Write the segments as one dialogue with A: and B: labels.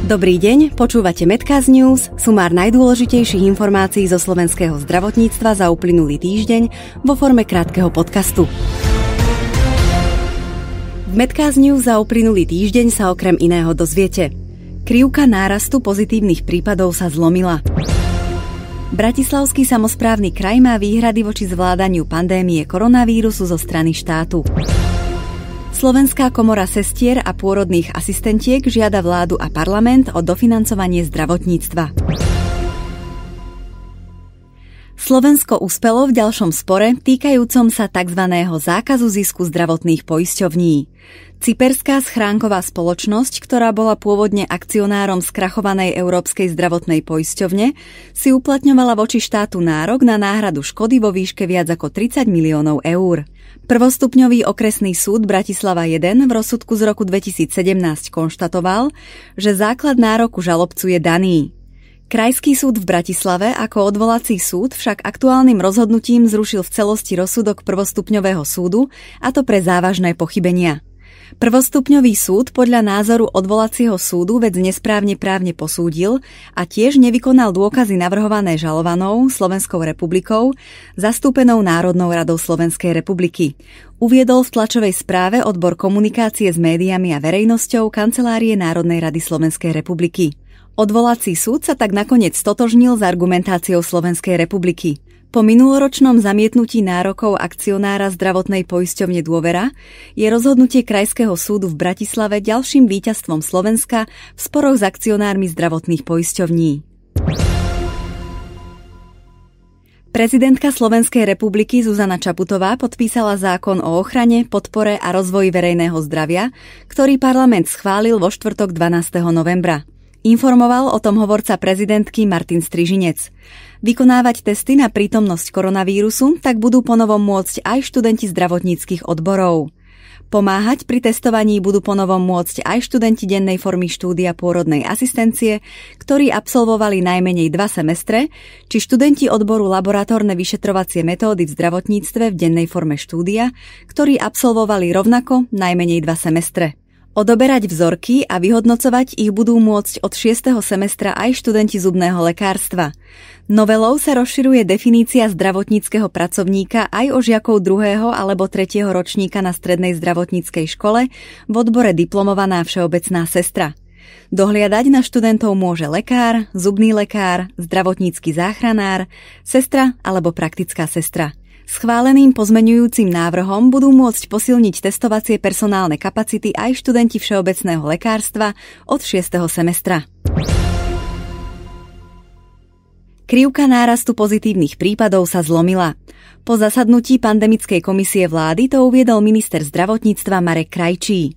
A: Dobrý deň, počúvate Medcast News, sumár najdôležitejších informácií zo slovenského zdravotníctva za uplynulý týždeň vo forme krátkeho podcastu. V Medcast News za uplynulý týždeň sa okrem iného dozviete: krivka nárastu pozitívnych prípadov sa zlomila. Bratislavský samosprávny kraj má výhrady voči zvládaniu pandémie koronavírusu zo strany štátu. Slovenská komora sestier a pôrodných asistentiek žiada vládu a parlament o dofinancovanie zdravotníctva. Slovensko uspelo v ďalšom spore týkajúcom sa tzv. Zákazu zisku zdravotných poisťovní. Cyperská schránková spoločnosť, ktorá bola pôvodne akcionárom skrachovanej Európskej zdravotnej poisťovne, si uplatňovala voči štátu nárok na náhradu škody vo výške viac ako 30 miliónov eur. Prvostupňový okresný súd Bratislava 1 v rozsudku z roku 2017 konštatoval, že základ nároku žalobcu je daný. Krajský súd v Bratislave ako odvolací súd však aktuálnym rozhodnutím zrušil v celosti rozsudok prvostupňového súdu, a to pre závažné pochybenia. Prvostupňový súd podľa názoru odvolacieho súdu vec nesprávne právne posúdil a tiež nevykonal dôkazy navrhované žalovanou Slovenskou republikou, zastúpenou Národnou radou Slovenskej republiky. Uviedol v tlačovej správe odbor komunikácie s médiami a verejnosťou Kancelárie Národnej rady Slovenskej republiky. Odvolací súd sa tak nakoniec stotožnil s argumentáciou Slovenskej republiky. Po minuloročnom zamietnutí nárokov akcionára zdravotnej poisťovne Dôvera je rozhodnutie Krajského súdu v Bratislave ďalším víťazstvom Slovenska v sporoch s akcionármi zdravotných poisťovní. Prezidentka Slovenskej republiky Zuzana Čaputová podpísala zákon o ochrane, podpore a rozvoji verejného zdravia, ktorý parlament schválil vo štvrtok 12. novembra. Informoval o tom hovorca prezidentky Martin Strižinec. Vykonávať testy na prítomnosť koronavírusu tak budú ponovom môcť aj študenti zdravotníckych odborov. Pomáhať pri testovaní budú ponovom môcť aj študenti dennej formy štúdia pôrodnej asistencie, ktorí absolvovali najmenej 2 semestre, či študenti odboru laboratórne vyšetrovacie metódy v zdravotníctve v dennej forme štúdia, ktorí absolvovali rovnako najmenej 2 semestre. Odoberať vzorky a vyhodnocovať ich budú môcť od 6. semestra aj študenti zubného lekárstva. Novelou sa rozširuje definícia zdravotníckeho pracovníka aj o žiakov 2. alebo 3. ročníka na strednej zdravotníckej škole v odbore diplomovaná všeobecná sestra. Dohliadať na študentov môže lekár, zubný lekár, zdravotnícky záchranár, sestra alebo praktická sestra. Schváleným pozmeňujúcim návrhom budú môcť posilniť testovacie personálne kapacity aj študenti všeobecného lekárstva od 6. semestra. Krivka nárastu pozitívnych prípadov sa zlomila. Po zasadnutí pandemickej komisie vlády to uviedol minister zdravotníctva Marek Krajčí.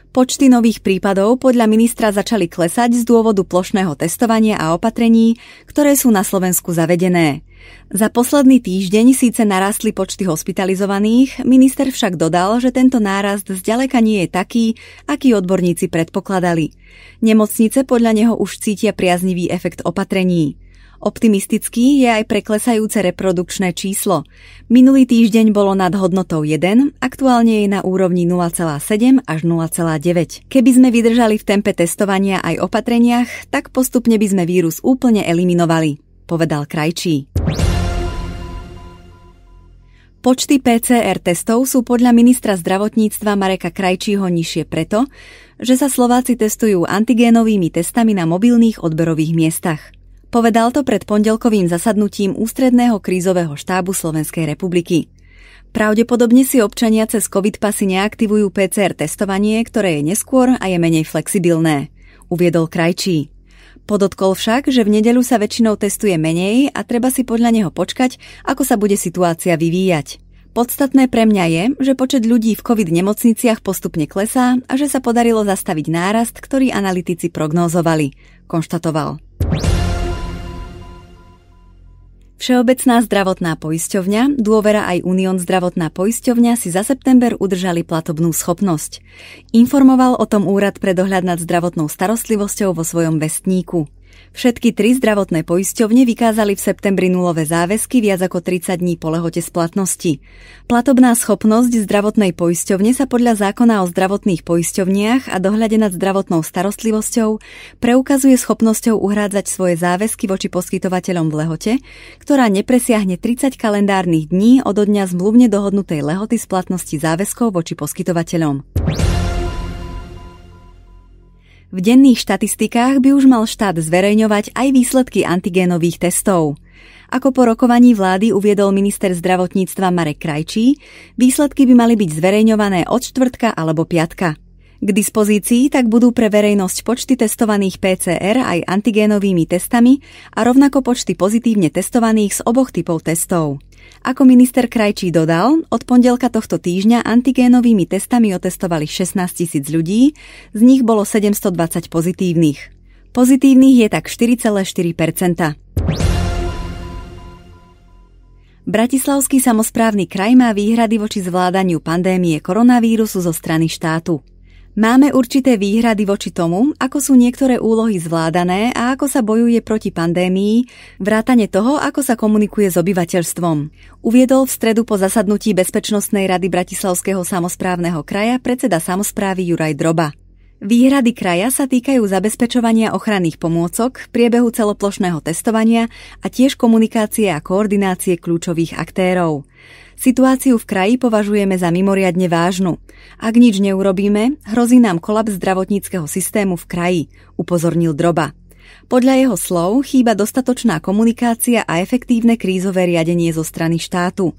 A: Počty nových prípadov podľa ministra začali klesať z dôvodu plošného testovania a opatrení, ktoré sú na Slovensku zavedené. Za posledný týždeň síce narastli počty hospitalizovaných, minister však dodal, že tento nárast zďaleka nie je taký, aký odborníci predpokladali. Nemocnice podľa neho už cítia priaznivý efekt opatrení. Optimistický je aj preklesajúce reprodukčné číslo. Minulý týždeň bolo nad hodnotou 1, aktuálne je na úrovni 0,7 až 0,9. Keby sme vydržali v tempe testovania aj opatreniach, tak postupne by sme vírus úplne eliminovali, povedal Krajčí. Počty PCR testov sú podľa ministra zdravotníctva Mareka Krajčího nižšie preto, že sa Slováci testujú antigénovými testami na mobilných odberových miestach. Povedal to pred pondelkovým zasadnutím ústredného krízového štábu Slovenskej republiky. Pravdepodobne si občania cez COVID pasy neaktivujú PCR testovanie, ktoré je neskôr a je menej flexibilné, uviedol Krajčí. Podotkol však, že v nedeľu sa väčšinou testuje menej a treba si podľa neho počkať, ako sa bude situácia vyvíjať. Podstatné pre mňa je, že počet ľudí v COVID nemocniciach postupne klesá a že sa podarilo zastaviť nárast, ktorý analytici prognózovali, konštatoval. Všeobecná zdravotná poisťovňa, Dôvera aj Unión zdravotná poisťovňa si za september udržali platobnú schopnosť. Informoval o tom Úrad pre dohľad nad zdravotnou starostlivosťou vo svojom vestníku. Všetky 3 zdravotné poisťovne vykázali v septembri nulové záväzky viac ako 30 dní po lehote splatnosti. Platobná schopnosť zdravotnej poisťovne sa podľa zákona o zdravotných poisťovniach a dohľade nad zdravotnou starostlivosťou preukazuje schopnosťou uhrádzať svoje záväzky voči poskytovateľom v lehote, ktorá nepresiahne 30 kalendárnych dní od dňa zmluvne dohodnutej lehoty splatnosti záväzkov voči poskytovateľom. V denných štatistikách by už mal štát zverejňovať aj výsledky antigénových testov. Ako po rokovaní vlády uviedol minister zdravotníctva Marek Krajčí, výsledky by mali byť zverejňované od štvrtka alebo piatka. K dispozícii tak budú pre verejnosť počty testovaných PCR aj antigénovými testami a rovnako počty pozitívne testovaných z oboch typov testov. Ako minister Krajčí dodal, od pondelka tohto týždňa antigénovými testami otestovali 16 000 ľudí, z nich bolo 720 pozitívnych. Pozitívnych je tak 4,4%. Bratislavský samosprávny kraj má výhrady voči zvládaniu pandémie koronavírusu zo strany štátu. Máme určité výhrady voči tomu, ako sú niektoré úlohy zvládané a ako sa bojuje proti pandémii, vrátane toho, ako sa komunikuje s obyvateľstvom. Uviedol v stredu po zasadnutí Bezpečnostnej rady Bratislavského samosprávneho kraja predseda samosprávy Juraj Droba. Výhrady kraja sa týkajú zabezpečovania ochranných pomôcok, priebehu celoplošného testovania a tiež komunikácie a koordinácie kľúčových aktérov. Situáciu v kraji považujeme za mimoriadne vážnu. Ak nič neurobíme, hrozí nám kolaps zdravotníckeho systému v kraji, upozornil Droba. Podľa jeho slov chýba dostatočná komunikácia a efektívne krízové riadenie zo strany štátu.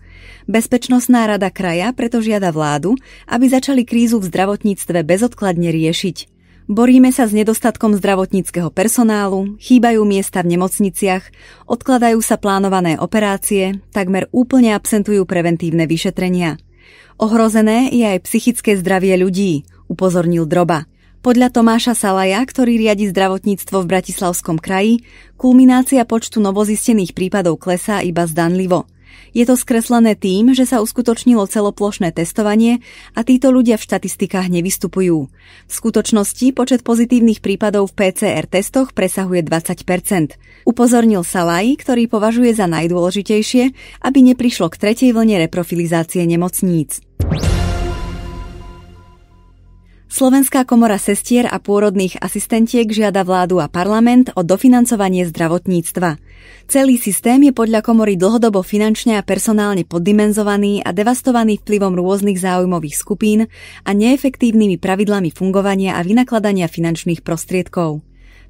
A: Bezpečnostná rada kraja preto žiada vládu, aby začali krízu v zdravotníctve bezodkladne riešiť. Boríme sa s nedostatkom zdravotníckeho personálu, chýbajú miesta v nemocniciach, odkladajú sa plánované operácie, takmer úplne absentujú preventívne vyšetrenia. Ohrozené je aj psychické zdravie ľudí, upozornil Droba. Podľa Tomáša Salaja, ktorý riadi zdravotníctvo v Bratislavskom kraji, kulminácia počtu novozistených prípadov klesá iba zdanlivo. Je to skreslené tým, že sa uskutočnilo celoplošné testovanie a títo ľudia v štatistikách nevystupujú. V skutočnosti počet pozitívnych prípadov v PCR testoch presahuje 20%. Upozornil Salaj, ktorý považuje za najdôležitejšie, aby neprišlo k tretej vlne reprofilizácie nemocníc. Slovenská komora sestier a pôrodných asistentiek žiada vládu a parlament o dofinancovanie zdravotníctva. Celý systém je podľa komory dlhodobo finančne a personálne poddimenzovaný a devastovaný vplyvom rôznych záujmových skupín a neefektívnymi pravidlami fungovania a vynakladania finančných prostriedkov.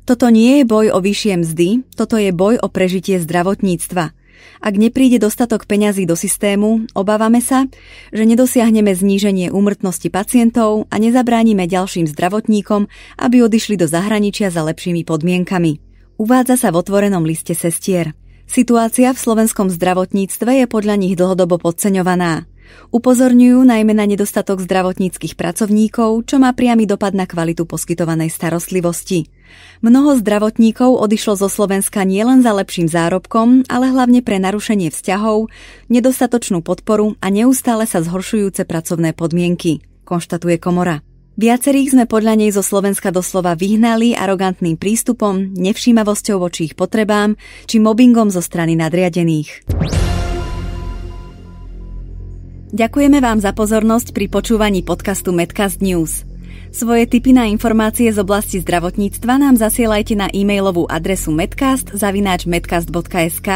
A: Toto nie je boj o vyššie mzdy, toto je boj o prežitie zdravotníctva. Ak nepríde dostatok peňazí do systému, obávame sa, že nedosiahneme zníženie úmrtnosti pacientov a nezabránime ďalším zdravotníkom, aby odišli do zahraničia za lepšími podmienkami. Uvádza sa v otvorenom liste sestier. Situácia v slovenskom zdravotníctve je podľa nich dlhodobo podceňovaná. Upozorňujú najmä na nedostatok zdravotníckych pracovníkov, čo má priamy dopad na kvalitu poskytovanej starostlivosti. Mnoho zdravotníkov odišlo zo Slovenska nielen za lepším zárobkom, ale hlavne pre narušenie vzťahov, nedostatočnú podporu a neustále sa zhoršujúce pracovné podmienky, konštatuje komora. Viacerých sme podľa nej zo Slovenska doslova vyhnali arogantným prístupom, nevšímavosťou voči ich potrebám či mobbingom zo strany nadriadených. Ďakujeme vám za pozornosť pri počúvaní podcastu Medcast News. Svoje tipy na informácie z oblasti zdravotníctva nám zasielajte na e-mailovú adresu medcast@medcast.sk.